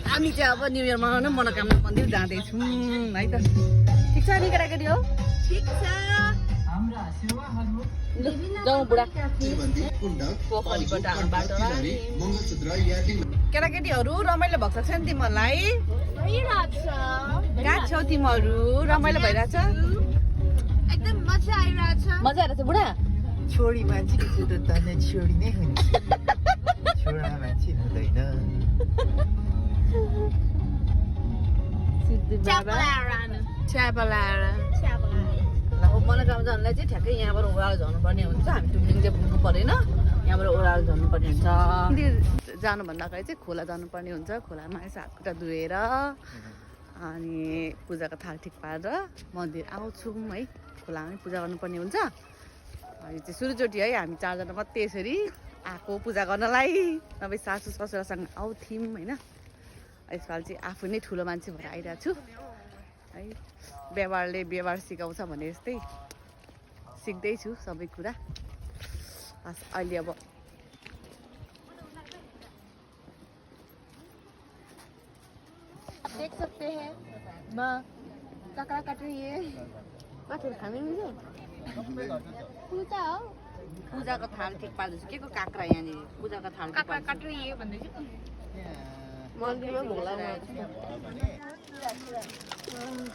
हामी चाहिँ अब न्यू इयर मनाउन मनोकामना मन्दिर जाँदैछौँ है त ठिक छ नि केटाकेटी हो ठिक छ जाउँ बुढा पोखरीबाट बाटो केटाकेटीहरू रमाइलो भएको छ नि तिमीहरूलाई कहाँ छौ तिमीहरू रमाइलो भइरहेछ एकदम मजा आइरहेछ मजा आइरहेछ बुढा छोरी मान्छेको कुरो त छोरी नै हुन्छ छोरा मान्छे हुँदैन मनोकामना जानलाई चाहिँ ठ्याक्कै यहाँबाट ओह्रालो झर्नुपर्ने हुन्छ हामी टुम्लिङ चाहिँ पुग्नु परेन यहाँबाट ओह्रालो झर्नुपर्ने हुन्छ मन्दिर जानुभन्दा अगाडि चाहिँ खोला जानुपर्ने हुन्छ खोलामा यसो हातखुट्टा धोएर अनि पूजाको थाल ठिक पारेर मन्दिर आउँछौँ है खोलामा पूजा गर्नुपर्ने हुन्छ अनि चाहिँ सुरुचोटि है हामी चारजना मात्रै यसरी आएको पूजा गर्नलाई नभए सासू ससुरासँग आउँथ्यौँ होइन यसपालि चाहिँ आफू नै ठुलो मान्छे भएर आइरहेको छु है व्यवहारले व्यवहार सिकाउँछ भने जस्तै सिक्दैछु सबै कुरा अहिले अब देख सकते हैं माँ काकड़ा कट रही है काठहरू खानै मिल्छ पूजा हो पूजाको थाल ठिक पार्दैछु के को काँक्रा यहाँनिर पूजाको थाल काकड़ा कट रही है भन्दैछु मन्दिरमा भोला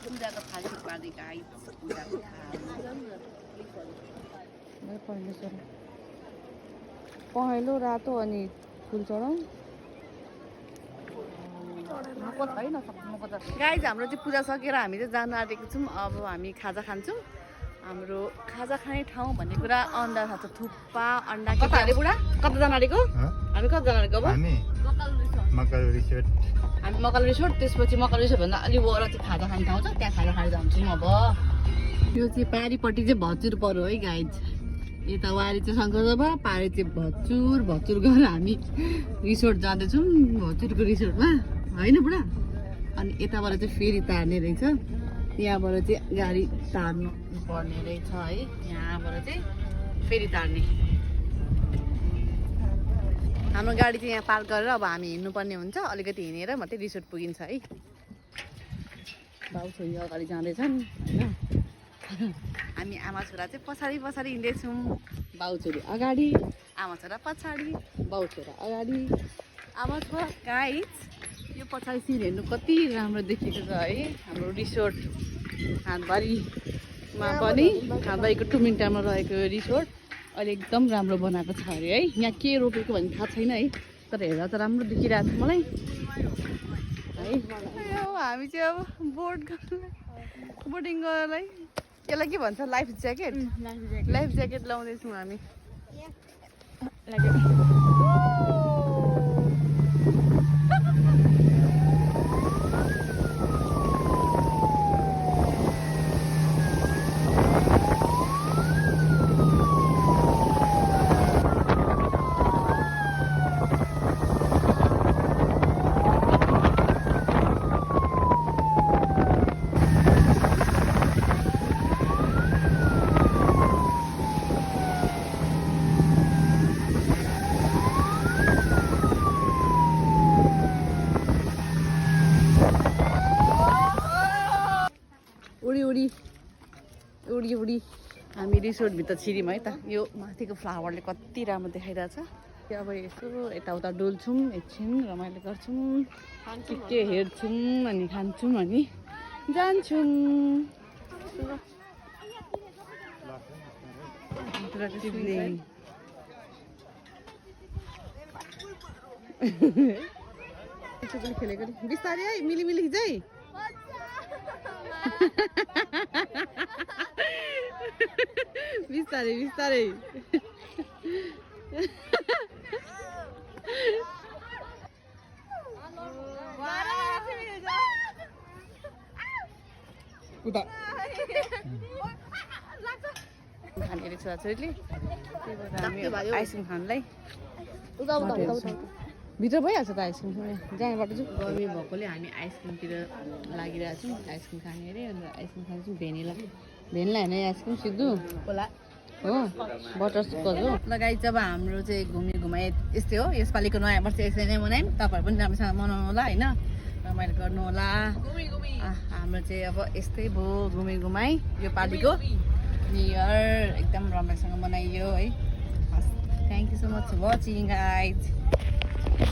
पूजाको थाल ठिक पार्दै गाइस पूजाको थाल पहेँलो रातो अनि फुल चढाउँ गाइस हाम्रो चाहिँ पूजा सकेर हामी चाहिँ जानु आँटेको छौँ अब हामी खाजा खान्छौँ हाम्रो खाजा खाने ठाउँ भन्ने कुरा अन्डा खान्छ थुक्पा अन्डा कता अरे बुढा कताजना अरेको हामी कताजना अरेको अब हामी मकल रिसोर्ट हामी मकल रिसोर्ट त्यसपछि मकल रिसोर्टभन्दा अलि वर चाहिँ खाजा खाने ठाउँ छ त्यहाँ खाजा खाएर जान्छौँ अब यो चाहिँ पारिपट्टि चाहिँ भचुर पऱ्यो है गाइज यता वारी चाहिँ शङ्करसभा पारि चाहिँ भचुर भचुर गएर हामी रिसोर्ट जाँदैछौँ भचुरको रिसोर्टमा होइन बुढा अनि यताबाट चाहिँ फेरि तार्ने रहेछ यहाँबाट चाहिँ गाडी तार्नु पर्ने रहेछ है यहाँबाट चाहिँ फेरि तार्ने हाम्रो गाडी चाहिँ यहाँ पार्क गरेर अब हामी हिँड्नुपर्ने हुन्छ अलिकति हिँडेर मात्रै रिसोर्ट पुगिन्छ है बाउ छोरी अगाडि जाँदैछन् होइन हामी आमा छोरा चाहिँ पछाडि पछाडि हिँड्दैछौँ बाउ छोरी अगाडि आमा छोरा पछाडि बाउ छोरा अगाडि आमा छोरा गाइस यो पछाडि सिन हेर्नु कति राम्रो देखिएको छ है हाम्रो रिसोर्ट हातबारीमा पनि हातबारीको टुमिनटारमा रहेको रिसोर्ट अहिले एकदम राम्रो बनाएको छ अरे है यहाँ के रोपेको भन्ने थाहा छैन है तर हेर्दा त राम्रो देखिरहेको छ मलाई है हामी चाहिँ अब बोटिङ गर्नलाई यसलाई के भन्छ लाइफ ज्याकेट लाउँदैछौँ हामी उडी हामी रिसोर्टभित्र छिर्यौँ है त यो माथिको फ्लावरले कति राम्रो देखाइरहेछ अब यसो यताउता डुल्छौँ एकछिन रमाइलो गर्छौँ के हेर्छौँ अनि खान्छौँ अनि जान्छौँ खेलेको बिस्तारै है मिली हिजै बिस्तारै खाने रहेछ छोरीले आइसक्रिम खानलाई भित्र भइहाल्छ त आइसक्रिम जहाँबाट चाहिँ गर्मी भएकोले हामी आइसक्रिमतिर लागिरहेको छौँ आइसक्रिम खाने अरे अन्त आइसक्रिम खान्छौँ भेनिला होइन आइसक्रिम सिद्धु होला हो बटरस्कच हो लगाइ जब हाम्रो चाहिँ घुमाइ यस्तै हो यसपालिको नयाँ वर्ष यसरी नै मनायौँ तपाईँहरू पनि राम्रोसँग मनाउनु होला होइन रमाइलो गर्नु होला हाम्रो चाहिँ अब यस्तै भयो घुमाइ यो पालिको न्यु इयर एकदम रमाइलोसँग मनाइयो है thank you so much for watching guys